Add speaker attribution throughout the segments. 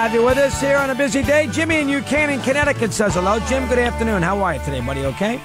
Speaker 1: Have you with us here on a busy day? Jimmy in Buchanan, Connecticut says hello. Jim, good afternoon. How are you today, buddy? Okay?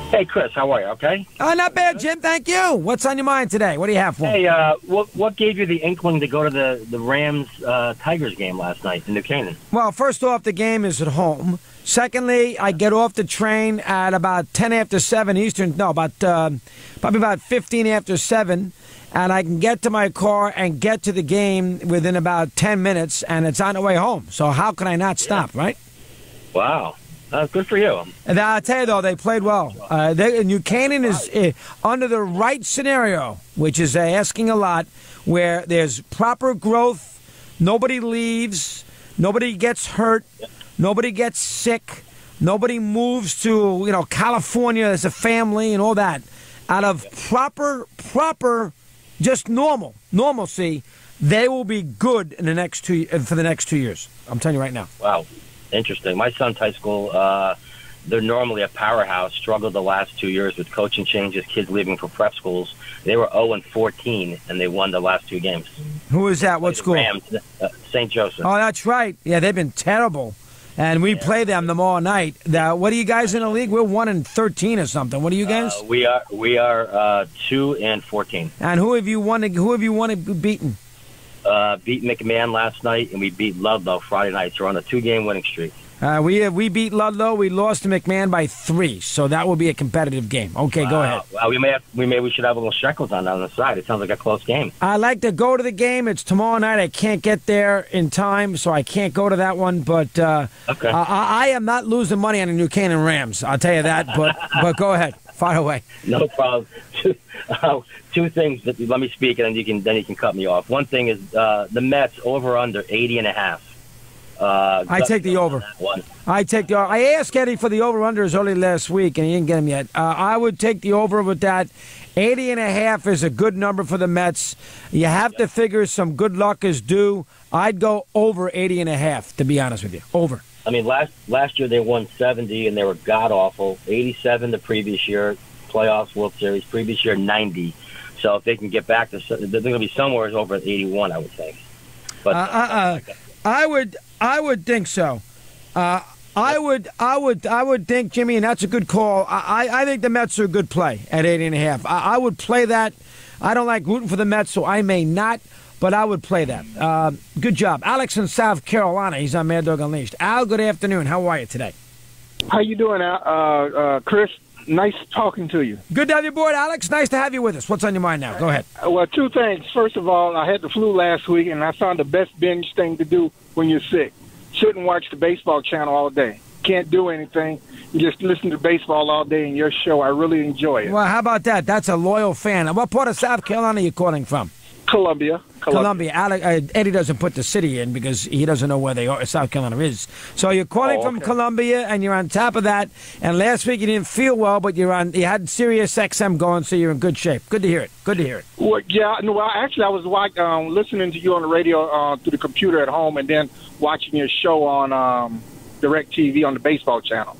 Speaker 2: Hey, Chris, how are you? Okay?
Speaker 1: Not bad, Jim. Thank you. What's on your mind today? What do you have for me?
Speaker 2: Hey, what gave you the inkling to go to the Rams-Tigers game last night in New Canaan?
Speaker 1: Well, first off, the game is at home. Secondly, I get off the train at about 10 after 7 Eastern. No, probably about 15 after 7. And I can get to my car and get to the game within about 10 minutes, and it's on the way home. So how can I not stop, right?
Speaker 2: Wow. Good for you.
Speaker 1: And I'll tell you, though, they played well. New Canaan is under the right scenario, which is asking a lot, where there's proper growth, nobody leaves, nobody gets hurt, nobody gets sick, nobody moves to California as a family and all that. Out of proper, just normalcy, they will be good in for the next 2 years. I'm telling you right now.
Speaker 2: Wow. Interesting. My son's high school, they're normally a powerhouse, struggled the last 2 years with coaching changes, kids leaving for prep schools. They were 0-14, and they won the last 2 games.
Speaker 1: Who is that? What school?
Speaker 2: Rams, St. Joseph.
Speaker 1: Oh, that's right. Yeah, they've been terrible. And we play them all night. What are you guys in the league? We're 1-13 or something. What are you guys?
Speaker 2: We are 2-14.
Speaker 1: And who have you won? Who have you beaten?
Speaker 2: Beat McMahon last night, and we beat Ludlow Friday night. So we're on a 2-game winning streak.
Speaker 1: We beat Ludlow. We lost to McMahon by 3, so that will be a competitive game. Okay, Go ahead.
Speaker 2: Well, we should have a little shekels on the side. It sounds like a close game.
Speaker 1: I like to go to the game. It's tomorrow night. I can't get there in time, so I can't go to that one. But
Speaker 2: okay.
Speaker 1: I am not losing money on the New Canaan Rams. I'll tell you that. But go ahead, fire away.
Speaker 2: No problem. Two things. Let me speak, and then you can cut me off. One thing is the Mets over under 80.5.
Speaker 1: I take the over. I asked Eddie for the over-under as early last week, and he didn't get him yet. I would take the over with that. 80.5 is a good number for the Mets. You have to figure some good luck is due. I'd go over 80.5, to be honest with you. Over.
Speaker 2: I mean, last year they won 70, and they were god-awful. 87 the previous year, playoffs, World Series. Previous year, 90. So if they can get back to – they're going to be somewhere over 81, I would think. But I would think so. I would think, Jimmy, and that's a good call. I think the Mets are a good play at 80.5. I would play that. I don't like rooting for the Mets, so I may not, but I would play that. Good job. Alex in South Carolina. He's on Mad Dog Unleashed. Al, good afternoon. How are you today?
Speaker 3: How you doing, Chris? Nice talking to you.
Speaker 1: Good to have you aboard, Alex. Nice to have you with us. What's on your mind now? Go ahead.
Speaker 3: Well, 2 things. First of all, I had the flu last week, and I found the best binge thing to do when you're sick. Sit and watch the baseball channel all day. Can't do anything. You just listen to baseball all day in your show. I really enjoy it.
Speaker 1: Well, how about that? That's a loyal fan. What part of South Carolina are you calling from?
Speaker 3: Columbia.
Speaker 1: Eddie doesn't put the city in because he doesn't know where South Carolina is. So you're calling from Columbia, and you're on top of that. And last week you didn't feel well, but you had SiriusXM going, so you're in good shape. Good to hear it.
Speaker 3: Well, yeah. No, actually, I was listening to you on the radio through the computer at home, and then watching your show on DirecTV on the baseball channel.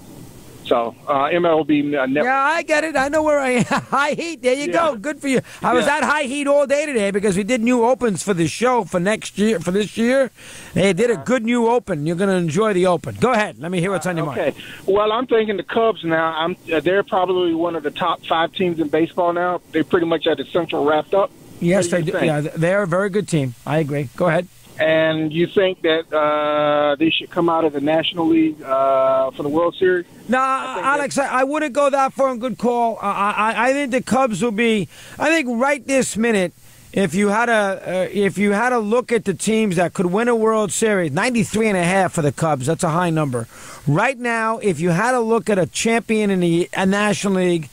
Speaker 3: So MLB network.
Speaker 1: Yeah, I get it. I know where I am. High Heat. There you go. Good for you. I was at High Heat all day today because we did new opens for the show for next year. For this year, they did a good new open. You're going to enjoy the open. Go ahead. Let me hear what's on your mind.
Speaker 3: Okay. Well, I'm thinking the Cubs now. They're probably one of the top 5 teams in baseball now. They pretty much had the Central wrapped up.
Speaker 1: Yes, they do. Yeah, they're a very good team. I agree. Go ahead.
Speaker 3: And you think that they should come out of the National League for the World Series?
Speaker 1: No, Alex, I wouldn't go that far. Good call. I think the Cubs will be. I think right this minute, if you had a look at the teams that could win a World Series, 93.5 for the Cubs. That's a high number. Right now, if you had a look at a champion in the National League.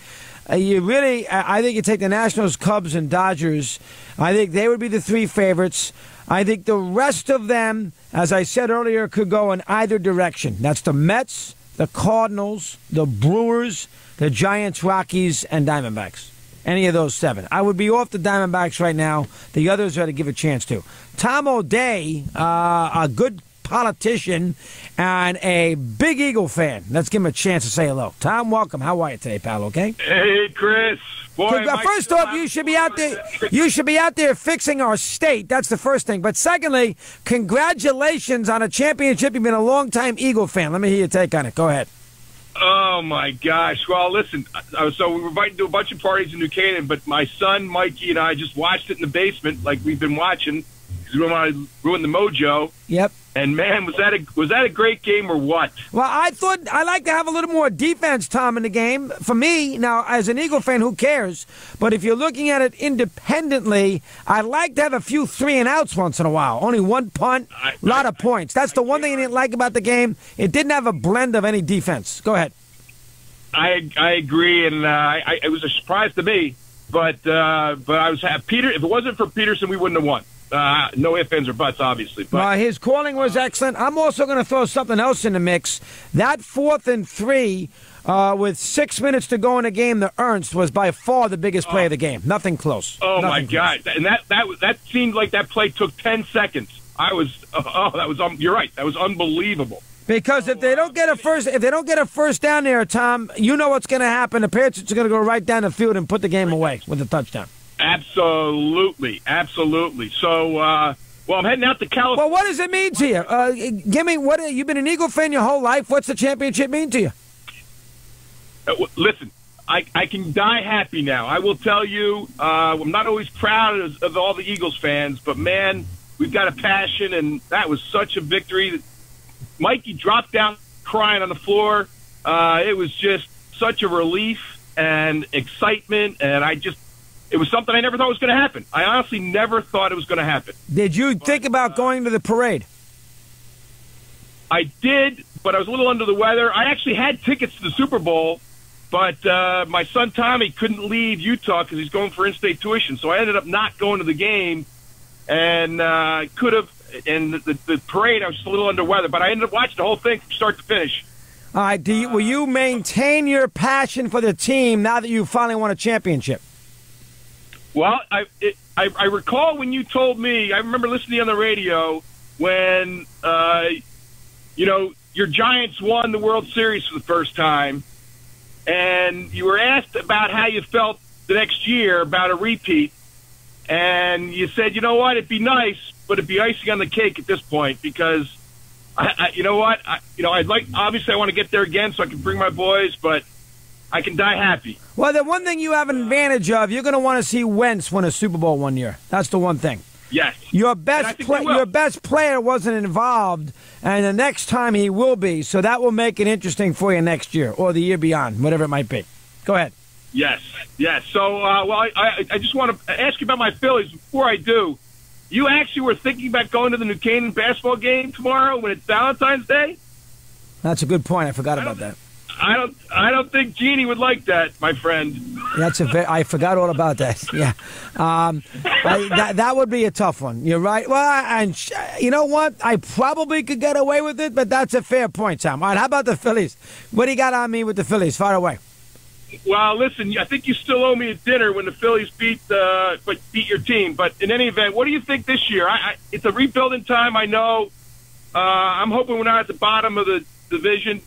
Speaker 1: I think you take the Nationals, Cubs, and Dodgers. I think they would be the 3 favorites. I think the rest of them, as I said earlier, could go in either direction. That's the Mets, the Cardinals, the Brewers, the Giants, Rockies, and Diamondbacks. Any of those 7. I would be off the Diamondbacks right now. The others are to give a chance to. Tom O'Day, a good politician and a big Eagle fan. Let's give him a chance to say hello. Tom, welcome. How are you today, pal? Okay.
Speaker 4: Hey, Chris. Boy,
Speaker 1: first off, you should be out there. You should be out there fixing our state. That's the first thing. But secondly, congratulations on a championship. You've been a long-time Eagle fan. Let me hear your take on it. Go ahead.
Speaker 4: Oh, my gosh. Well, listen, so we were invited to a bunch of parties in New Canaan, but my son, Mikey, and I just watched it in the basement like we've been watching because we don't want to ruin the mojo.
Speaker 1: Yep.
Speaker 4: And, man, was that a great game or what?
Speaker 1: Well, I thought I like to have a little more defense, Tom, in the game. For me, now, as an Eagle fan, who cares? But if you're looking at it independently, I like to have a few 3-and-outs once in a while. Only one punt, a lot of points. That's the one thing I didn't like about the game. It didn't have a blend of any defense. Go ahead.
Speaker 4: I agree, and it was a surprise to me. But I was happy. Peter, if it wasn't for Peterson, we wouldn't have won. No ifs, ands, or buts, obviously. But
Speaker 1: his calling was excellent. I'm also going to throw something else in the mix. That 4th and 3 with 6 minutes to go in the game, the Ernst was by far the biggest play of the game. Nothing close.
Speaker 4: Oh,
Speaker 1: Nothing
Speaker 4: my
Speaker 1: close.
Speaker 4: God. And that seemed like that play took 10 seconds. You're right. That was unbelievable.
Speaker 1: Because if they don't get a first down there, Tom, you know what's going to happen. The Patriots are going to go right down the field and put the game away with a touchdown.
Speaker 4: Absolutely. So, well, I'm heading out to California.
Speaker 1: Well, what does it mean to you? Give me you've been an Eagle fan your whole life. What's the championship mean to you?
Speaker 4: Listen, I can die happy now. I will tell you, I'm not always proud of all the Eagles fans, but, man, we've got a passion, and that was such a victory. Mikey dropped down crying on the floor. It was just such a relief and excitement, and it was something I never thought was going to happen. I honestly never thought it was going to happen.
Speaker 1: Did you think about going to the parade?
Speaker 4: I did, but I was a little under the weather. I actually had tickets to the Super Bowl, but my son Tommy couldn't leave Utah because he's going for in-state tuition, so I ended up not going to the game, and could have. And the parade, I was just a little under weather, but I ended up watching the whole thing from start to finish.
Speaker 1: All right, will you maintain your passion for the team now that you finally won a championship?
Speaker 4: Well, I recall when you told me, I remember listening on the radio when, your Giants won the World Series for the first time, and you were asked about how you felt the next year about a repeat, and you said, you know what, it'd be nice, but it'd be icing on the cake at this point because, I'd like, obviously I want to get there again so I can bring my boys, but I can die happy.
Speaker 1: Well, the one thing you have an advantage of, you're going to want to see Wentz win a Super Bowl one year. That's the one thing.
Speaker 4: Yes.
Speaker 1: Your best player wasn't involved, and the next time he will be, so that will make it interesting for you next year or the year beyond, whatever it might be. Go ahead.
Speaker 4: Yes. So, I just want to ask you about my Phillies. Before I do, you actually were thinking about going to the New Canaan basketball game tomorrow when it's Valentine's Day?
Speaker 1: That's a good point. I forgot about that.
Speaker 4: I don't think Jeannie would like that, my friend.
Speaker 1: I forgot all about that. Yeah, that would be a tough one. You're right. Well, and you know what? I probably could get away with it, but that's a fair point, Tom. All right, how about the Phillies? What do you got on me with the Phillies? Fire away.
Speaker 4: Well, listen, I think you still owe me a dinner when the Phillies beat your team. But in any event, what do you think this year? It's a rebuilding time, I know. I'm hoping we're not at the bottom of the division,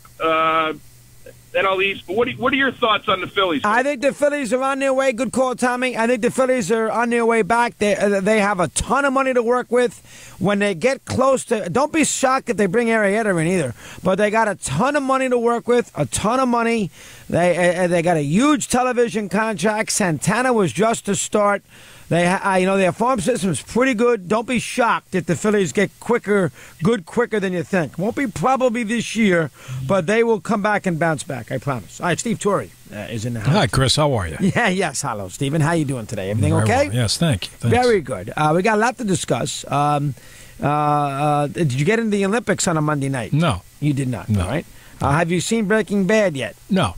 Speaker 4: NL East. But what are your thoughts on the Phillies?
Speaker 1: I think the Phillies are on their way. Good call, Tommy. I think the Phillies are on their way back. They have a ton of money to work with. When they get close to, don't be shocked if they bring Arrieta in either. But they got a ton of money to work with, a ton of money. They got a huge television contract. Santana was just to start. Their farm system is pretty good. Don't be shocked if the Phillies get quicker than you think. Won't be probably this year, but they will come back and bounce back. I promise. All right, Steve Torrey is in the house.
Speaker 5: Hi, Chris. How are you?
Speaker 1: Yes. Hello, Stephen. How you doing today? Everything okay?
Speaker 5: Well. Yes, thank you. Thanks.
Speaker 1: Very good. We got a lot to discuss. Did you get into the Olympics on a Monday night?
Speaker 5: No.
Speaker 1: You did not.
Speaker 5: No.
Speaker 1: All right. Have you seen Breaking Bad yet?
Speaker 5: No.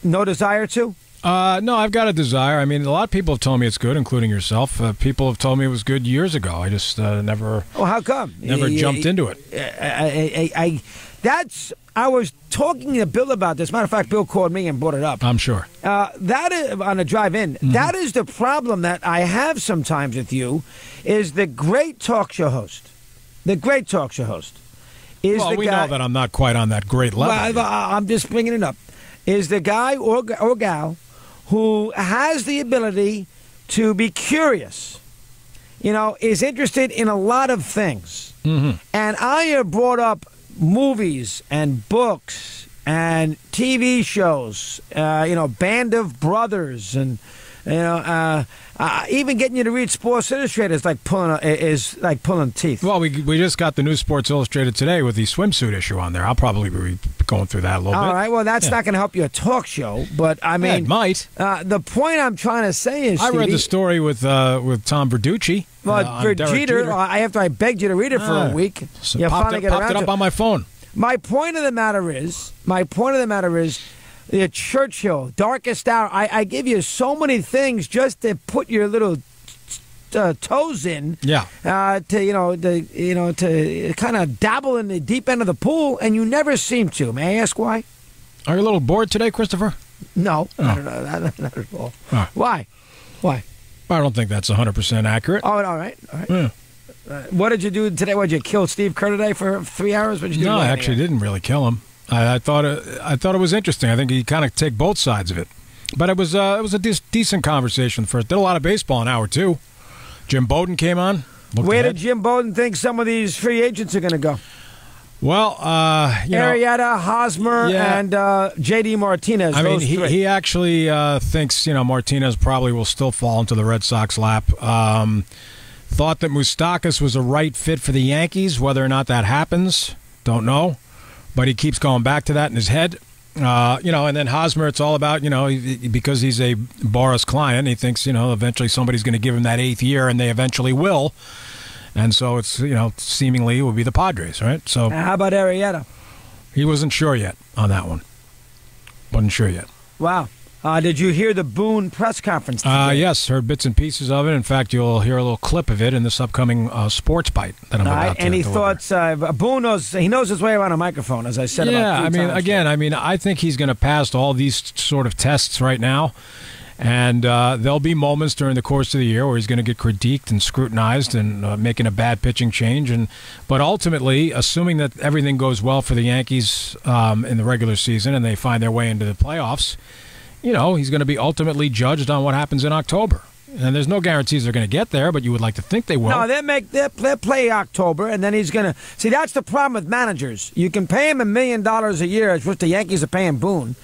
Speaker 1: No desire to?
Speaker 5: No, I've got a desire. I mean, a lot of people have told me it's good, including yourself. People have told me it was good years ago. I just never.
Speaker 1: Oh, how come?
Speaker 5: Never jumped into it.
Speaker 1: I was talking to Bill about this. Matter of fact, Bill called me and brought it up.
Speaker 5: I'm sure.
Speaker 1: That is on a drive-in. Mm-hmm. That is the problem that I have sometimes with you, is the great talk show host. the great talk show host, is
Speaker 5: well,
Speaker 1: the
Speaker 5: we
Speaker 1: guy.
Speaker 5: know that I'm not quite on that great level.
Speaker 1: Well, I'm just bringing it up. Is the guy or gal who has the ability to be curious, is interested in a lot of things.
Speaker 5: Mm-hmm.
Speaker 1: And I have brought up movies and books and TV shows, Band of Brothers, and even getting you to read Sports Illustrated is like pulling teeth.
Speaker 5: Well, we just got the new Sports Illustrated today with the swimsuit issue on there. I'll probably be going through that a little bit.
Speaker 1: All right, well, that's not going to help your talk show, but I mean,
Speaker 5: it might.
Speaker 1: The point I'm trying to say is,
Speaker 5: I read the story with Tom Verducci.
Speaker 1: Well, for Jeter, I begged you to read it for a week.
Speaker 5: So
Speaker 1: you
Speaker 5: popped
Speaker 1: finally get around
Speaker 5: it up
Speaker 1: to
Speaker 5: on my phone.
Speaker 1: My point of the matter is, the Churchill, Darkest Hour. I give you so many things just to put your little toes in.
Speaker 5: Yeah.
Speaker 1: To kind of dabble in the deep end of the pool, and you never seem to. May I ask why?
Speaker 5: Are you a little bored today, Christopher?
Speaker 1: No, not at all.
Speaker 5: Oh.
Speaker 1: Why?
Speaker 5: I don't think that's 100% accurate.
Speaker 1: Oh, all right.
Speaker 5: Yeah.
Speaker 1: What did you do today? What, did you kill Steve Kerr today for 3 hours? What did you do?
Speaker 5: No, I actually didn't really kill him. I thought it was interesting. I think he kind of take both sides of it. But it was a decent conversation first. Did a lot of baseball in hour 2. Jim Bowden came on.
Speaker 1: Where did Jim Bowden think some of these free agents are going to go?
Speaker 5: Well,
Speaker 1: Arrieta, Hosmer, and J.D. Martinez.
Speaker 5: I mean, he actually thinks Martinez probably will still fall into the Red Sox lap. Thought that Moustakas was a right fit for the Yankees. Whether or not that happens, don't know. But he keeps going back to that in his head. And then Hosmer, it's all about, because he's a Boras client, he thinks, eventually somebody's going to give him that 8th year, and they eventually will. And so it's, seemingly it will be the Padres, right? So
Speaker 1: how about Arrieta?
Speaker 5: He wasn't sure yet on that one. Wasn't sure yet.
Speaker 1: Wow. Did you hear the Boone press conference today?
Speaker 5: Yes, heard bits and pieces of it. In fact, you'll hear a little clip of it in this upcoming sports bite that I'm about to
Speaker 1: Any
Speaker 5: deliver.
Speaker 1: thoughts? Boone knows his way around a microphone, as I said.
Speaker 5: Yeah,
Speaker 1: about 3 times.
Speaker 5: I think he's going to pass all these sort of tests right now. And there'll be moments during the course of the year where he's going to get critiqued and scrutinized and making a bad pitching change. But ultimately, assuming that everything goes well for the Yankees in the regular season and they find their way into the playoffs, he's going to be ultimately judged on what happens in October. And there's no guarantees they're going to get there, but you would like to think they will.
Speaker 1: No, they'll play October, and then he's going to... See, that's the problem with managers. You can pay him $1 million a year, which the Yankees are paying Boone,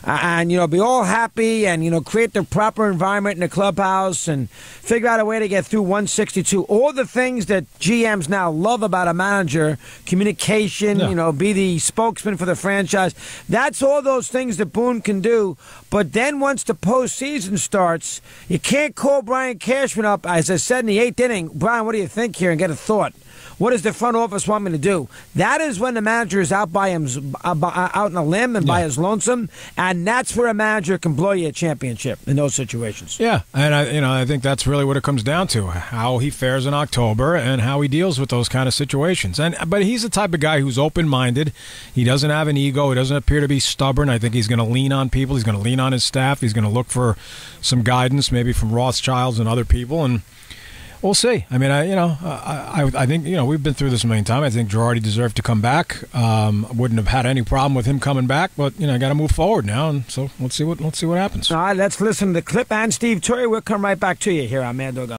Speaker 1: and, be all happy and, create the proper environment in the clubhouse and figure out a way to get through 162. All the things that GMs now love about a manager, communication, be the spokesman for the franchise. That's all those things that Boone can do. But then once the postseason starts, you can't call Brian Cashman up, as I said in the 8th inning, Brian, what do you think here, and get a thought. What does the front office want me to do? That is when the manager is out by him, out in a limb and by his lonesome, and that's where a manager can blow you a championship in those situations.
Speaker 5: Yeah, and I think that's really what it comes down to: how he fares in October and how he deals with those kind of situations. But he's the type of guy who's open-minded. He doesn't have an ego. He doesn't appear to be stubborn. I think he's going to lean on people. He's going to lean on his staff. He's going to look for some guidance, maybe from Rothschilds and other people, and we'll see. I mean, I think we've been through this a million times. I think Girardi deserved to come back. Wouldn't have had any problem with him coming back, but I got to move forward now, and so let's see what happens.
Speaker 1: All right, let's listen to the clip and Steve Torrey. We'll come right back to you here on Mad Dog.